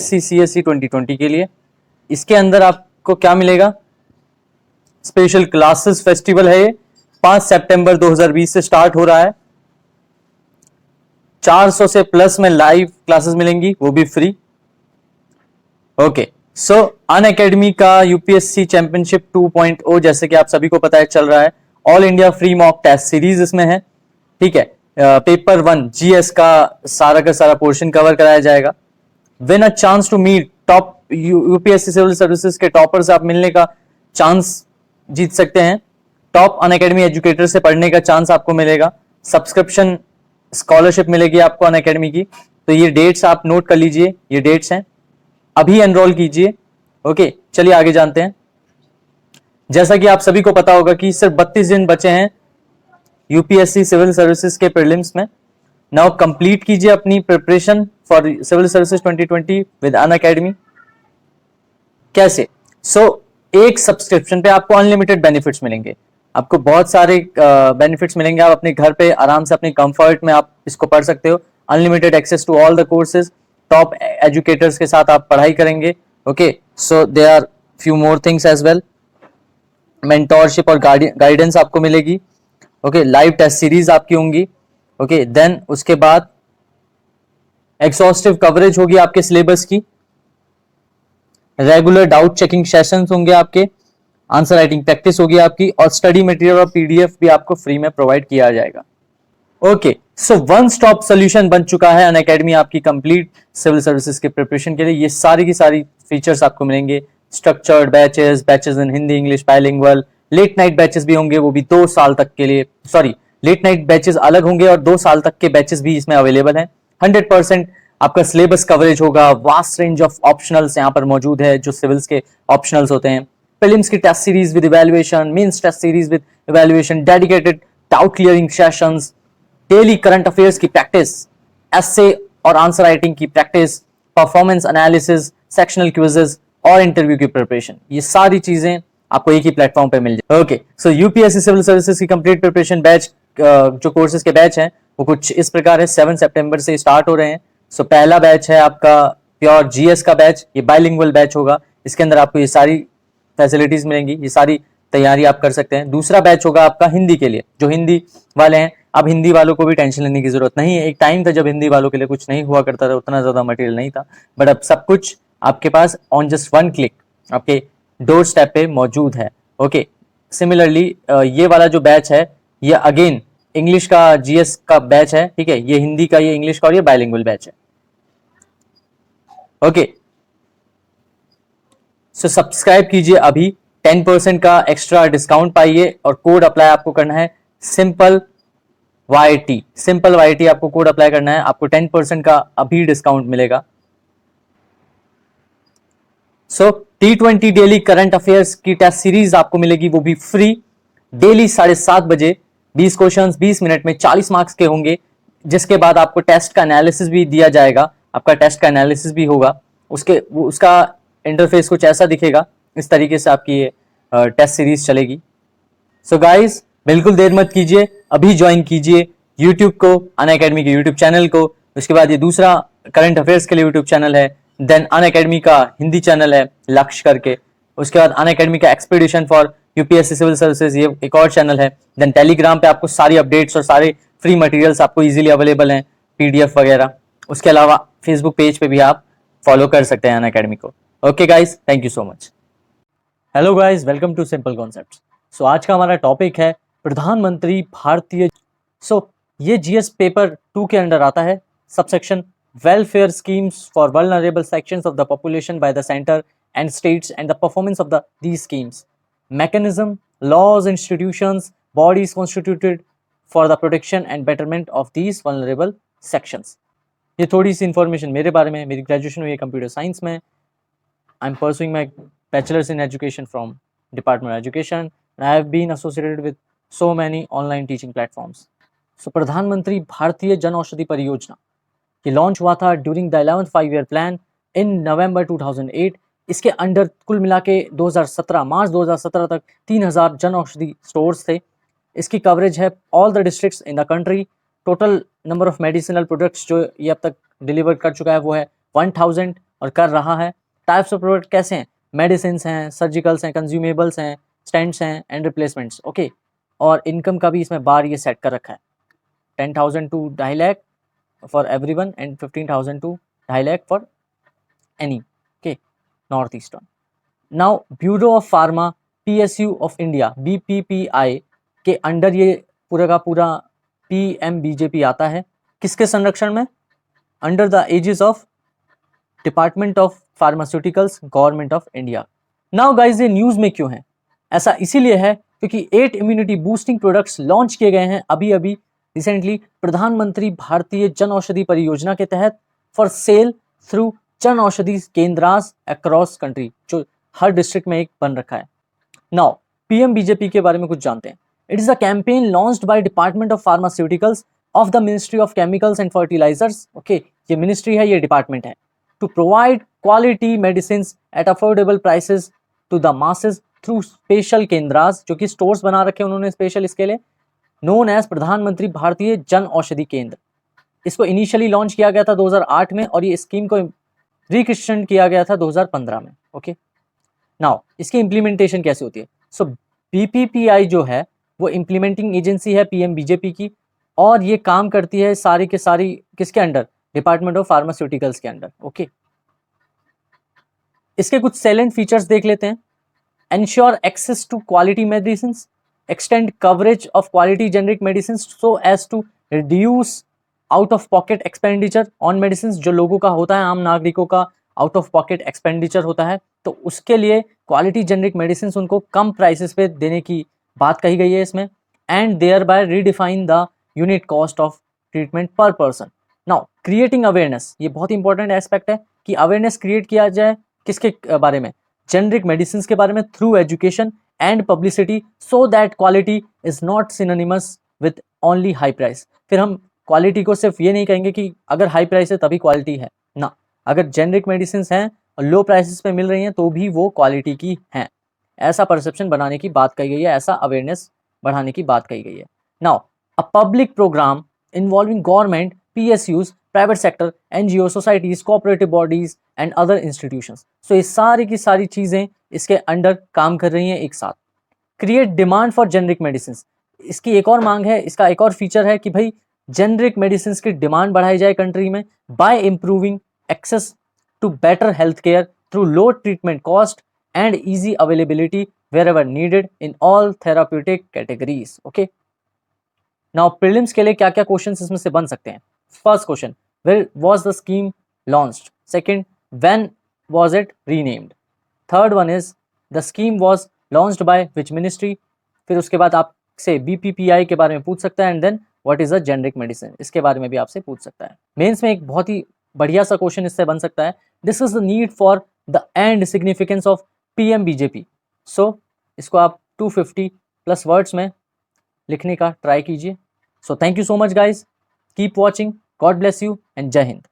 CSE 2020 के लिए। इसके अंदर आपको क्या मिलेगा? स्पेशल क्लासेस फेस्टिवल है ये, 5 सितंबर 2020 से स्टार्ट हो रहा है। 400 से प्लस में लाइव क्लासेस मिलेंगी, वो भी फ्री। ओके, सो अनअकैडमी का यूपीएससी चैंपियनशिप 2.0 जैसे कि आप सभी को पता है चल रहा है। All India free mock test series इसमें है, ठीक है। पेपर 1 जीएस का सारा पोर्शन कवर कराया जाएगा। Win a chance to meet top UPSC civil services के टॉपर से आप मिलने का चांस जीत सकते हैं। टॉप अनअकैडमी एजुकेटर से पढ़ने का चांस आपको मिलेगा। सब्सक्रिप्शन स्कॉलरशिप मिलेगी आपको अनअकैडमी की। तो ये डेट्स आप नोट कर लीजिए, ये डेट्स हैं, अभी एनरोल कीजिए। ओके, चलिए आगे जानते हैं। जैसा कि आप सभी को पता होगा कि सिर्फ 32 दिन बचे हैं यूपीएससी सिविल सर्विसेज के प्रीलिम्स में। नाउ कंप्लीट कीजिए अपनी preparation for civil services 2020 with Unacademy. कैसे? एक सब्सक्रिप्शन पे आपको अनलिमिटेड बेनिफिट्स मिलेंगे, आपको बहुत सारे बेनिफिट्स मिलेंगे। आप अपने घर पे आराम से अपने कंफर्ट में आप इसको पढ़ सकते हो। Unlimited access to all the courses, top educators के साथ आप पढ़ाई करेंगे। Okay, so there are few more things as well. Mentorship और गाइडेंस आपको मिलेगी। ओके, लाइव टेस्ट सीरीज आपकी होंगी। ओके, देन उसके बाद एक्सॉस्टिव कवरेज होगी आपके सिलेबस की। रेगुलर डाउट चेकिंग सेशंस होंगे आपके, आंसर राइटिंग प्रैक्टिस होगी आपकी, और स्टडी मटेरियल और पीडीएफ भी आपको फ्री में प्रोवाइड किया जाएगा। Okay, so one stop solution बन चुका है अनअकैडमी आपकी कंप्लीट सिविल सर्विसेज के प्रिपरेशन के लिए। ये सारी की सारी फीचर्स आपको मिलेंगे। Structured batches, batches in Hindi English bilingual, late night batches भी होंगे, वो भी 2 साल तक के लिए। सॉरी, लेट नाइट बैचेस अलग होंगे और 2 साल तक के बैचेस भी इसमें अवेलेबल हैं। 100% आपका सिलेबस कवरेज होगा। वास्ट रेंज ऑफ ऑप्शनल्स यहाँ पर मौजूद है, जो सिविल्स के ऑप्शनल्स होते हैं। प्रीलिम्स की test series with evaluation, mains test series with evaluation, dedicated doubt clearing sessions, daily current affairs की प्रैक्टिस, एसे और आंसर राइटिंग की practice, performance analysis, sectional quizzes और इंटरव्यू की प्रिपरेशन। ये सारी चीजें आपको एक ही प्लेटफॉर्म पे मिल जाए। ओके, सो यूपीएससी सिविल सर्विसेज की कंप्लीट प्रिपरेशन बैच, जो कोर्सेज के बैच हैं वो कुछ इस प्रकार है। 7 सितंबर से स्टार्ट हो रहे हैं। सो पहला बैच है आपका प्योर जीएस का बैच, ये बाइलिंगुअल बैच होगा। इसके अंदर आपको ये सारी फैसिलिटीज मिलेंगी, ये सारी तैयारी आप कर सकते हैं। दूसरा बैच होगा आपका हिंदी के लिए, जो हिंदी वाले हैं। अब हिंदी वालों को भी टेंशन लेने की जरूरत नहीं है। एक टाइम था जब हिंदी वालों के लिए कुछ नहीं हुआ करता था, उतना ज्यादा मटेरियल नहीं था, बट अब सब कुछ आपके पास ऑन जस्ट 1 क्लिक आपके डोर स्टेप पे मौजूद है। ओके, सिमिलरली ये वाला जो बैच है ये अगेन इंग्लिश का जीएस का बैच है, ठीक है। ये हिंदी का, ये इंग्लिश का, और ये बाइलिंगुअल बैच है। ओके, सो सब्सक्राइब कीजिए अभी, 10% का एक्स्ट्रा डिस्काउंट पाइए, और कोड अप्लाई आपको करना है सिंपल YT। सिंपल YT आपको कोड अप्लाई करना है, आपको 10% का अभी डिस्काउंट मिलेगा। सो T20 डेली करंट अफेयर्स की टेस्ट सीरीज आपको मिलेगी, वो भी फ्री। डेली 7:30 बजे 20 क्वेश्चंस 20 मिनट में 40 मार्क्स के होंगे, जिसके बाद आपको टेस्ट का एनालिसिस भी दिया जाएगा। आपका टेस्ट का एनालिसिस भी होगा, उसका इंटरफेस कुछ ऐसा दिखेगा। इस तरीके से आपकी ये टेस्ट सीरीज चलेगी। सो गाइस, बिल्कुल देर मत कीजिए, अभी ज्वाइन कीजिए यूट्यूब को, अनअकैडमी के यूट्यूब चैनल को। उसके बाद ये दूसरा करंट अफेयर्स के लिए यूट्यूब चैनल है, देन अनअकैडमी का हिंदी चैनल है लक्ष्य करके। उसके बाद अनअकैडमी का expedition for UPSC civil services, ये एक और चैनल है। देन टेलीग्राम पे आपको सारी अपडेट्स और सारे फ्री मटेरियल्स आपको इजीली अवेलेबल हैं, पीडीएफ वगैरह। उसके अलावा फेसबुक पेज पे भी आप फॉलो कर सकते हैं अनअकैडमी को। Okay guys, thank you so much. Hello guys, welcome to simple concepts. So आज का हमारा टॉपिक है प्रधानमंत्री भारतीय। ये जीएस पेपर 2 के अंडर आता है, subsection welfare schemes for vulnerable sections of the population by the centre and states and the performance of the these schemes, mechanism, laws, institutions, bodies constituted for the protection and betterment of these vulnerable sections. ये थोड़ी सी information मेरे बारे में। मेरी graduation हुई है computer science में। I am pursuing my bachelors in education from department of education and I have been associated with so many online teaching platforms. So प्रधानमंत्री भारतीय जन औषधि परियोजना ये लॉन्च हुआ था during the 11th 5-year plan in November 2008। इसके under कुल मिला के 2017 मार्च 2017 तक 3000 जन औषधि स्टोर्स थे। इसकी कवरेज है all the districts in the country. Total number of medicinal products जो ये अब तक डिलीवर कर चुका है वो है 1000। और कर रहा है। टाइप्स ऑफ प्रोडक्ट कैसे हैं, मेडिसिन हैं, सर्जिकल्स हैं, कंज्यूमेबल्स हैं, स्टेंट्स हैं एंड रिप्लेसमेंट्स, ओके। और इनकम का भी इसमें बार ये सेट कर रखा है, 10,000 to 2.5 lakh for everyone and 15,000 to 2.5 lakh for any, okay, north eastern. Now bureau of pharma PSU of India BPPI के अंडर ये पूरा का पूरा PMBJP आता है। किसके संरक्षण में, under the aegis of department of pharmaceuticals, government of India. Now guys ये न्यूज में क्यों है, ऐसा इसीलिए है क्योंकि 8 इम्यूनिटी बूस्टिंग प्रोडक्ट्स लॉन्च किए गए हैं अभी अभी रिसेंटली प्रधानमंत्री भारतीय जन औषधि परियोजना के तहत for sale through Jan Aushadhi केंद्रास across country, जो हर डिस्ट्रिक्ट में एक बन रखा है। नाउ PMBJP के बारे में कुछ जानते हैं। It is a campaign launched by department of pharmaceuticals of the ministry of chemicals and fertilizers, okay, ये मिनिस्ट्री है, ये डिपार्टमेंट है, to provide quality medicine at affordable prices to the masses through special केंद्रास, जो कि stores बना रखे उन्होंने स्पेशल इसके लिए, नोन एज प्रधानमंत्री भारतीय जन औषधि केंद्र। इसको इनिशियली लॉन्च किया गया था 2008 में और ये स्कीम को रिक्रिएशन किया गया था 2015 में, ओके। नाउ इसकी इंप्लीमेंटेशन कैसे होती है, सो BPPI जो है वो इंप्लीमेंटिंग एजेंसी है PMBJP की, और ये काम करती है सारी के सारी किसके अंडर, डिपार्टमेंट ऑफ फार्मास्यूटिकल्स के अंडर, ओके। इसके कुछ सेलेंट फीचर्स देख लेते हैं। Ensure access to quality medicine, extend coverage of quality generic medicine so as to reduce out of pocket expenditure on medicine, जो लोगों का होता है, आम नागरिकों का आउट ऑफ पॉकेट एक्सपेंडिचर होता है, तो उसके लिए क्वालिटी जेनरिक मेडिसिन उनको कम प्राइसेस पे देने की बात कही गई है इसमें। And thereby redefine the unit cost of treatment per person. Now creating awareness, ये बहुत इंपॉर्टेंट एस्पेक्ट है कि अवेयरनेस क्रिएट किया जाए किसके बारे में, जेनरिक मेडिसिन के बारे में, through education and publicity so that quality is not synonymous with only high price. फिर हम क्वालिटी को सिर्फ ये नहीं कहेंगे कि अगर हाई प्राइस है तभी क्वालिटी है ना, अगर जेनरिक मेडिसिन हैं और लो प्राइसेस पे मिल रही हैं तो भी वो क्वालिटी की हैं, ऐसा परसेप्शन बनाने की बात कही गई है, ऐसा अवेयरनेस बढ़ाने की बात कही गई है। Now a public program involving government, PSUs, private sector, NGO, societies, cooperative bodies and other institutions, so ये सारी की सारी चीजें इसके अंडर काम कर रही हैं एक साथ। Create demand for generic medicine, इसकी एक और मांग है, इसका एक और फीचर है कि भाई जेनरिक मेडिसिन की डिमांड बढ़ाई जाए कंट्री में by improving access to better healthcare through low treatment cost and easy availability wherever needed in all therapeutic categories, okay। now prelims के लिए क्या क्या क्वेश्चंस इसमें से बन सकते हैं। First question, where was the scheme launched, second, when was it renamed, third one is the scheme was launched by which ministry, फिर उसके बाद आपसे BPPI के बारे में पूछ सकता है, and then what is a generic medicine, इसके बारे में भी आपसे पूछ सकता है। मेंस में एक बहुत ही बढ़िया सा क्वेश्चन इससे बन सकता है, this is the need for the end significance of PMBJP, सो इसको आप 250+ वर्ड्स में लिखने का ट्राई कीजिए। So thank you so much guys, keep watching, God bless you and जय हिंद।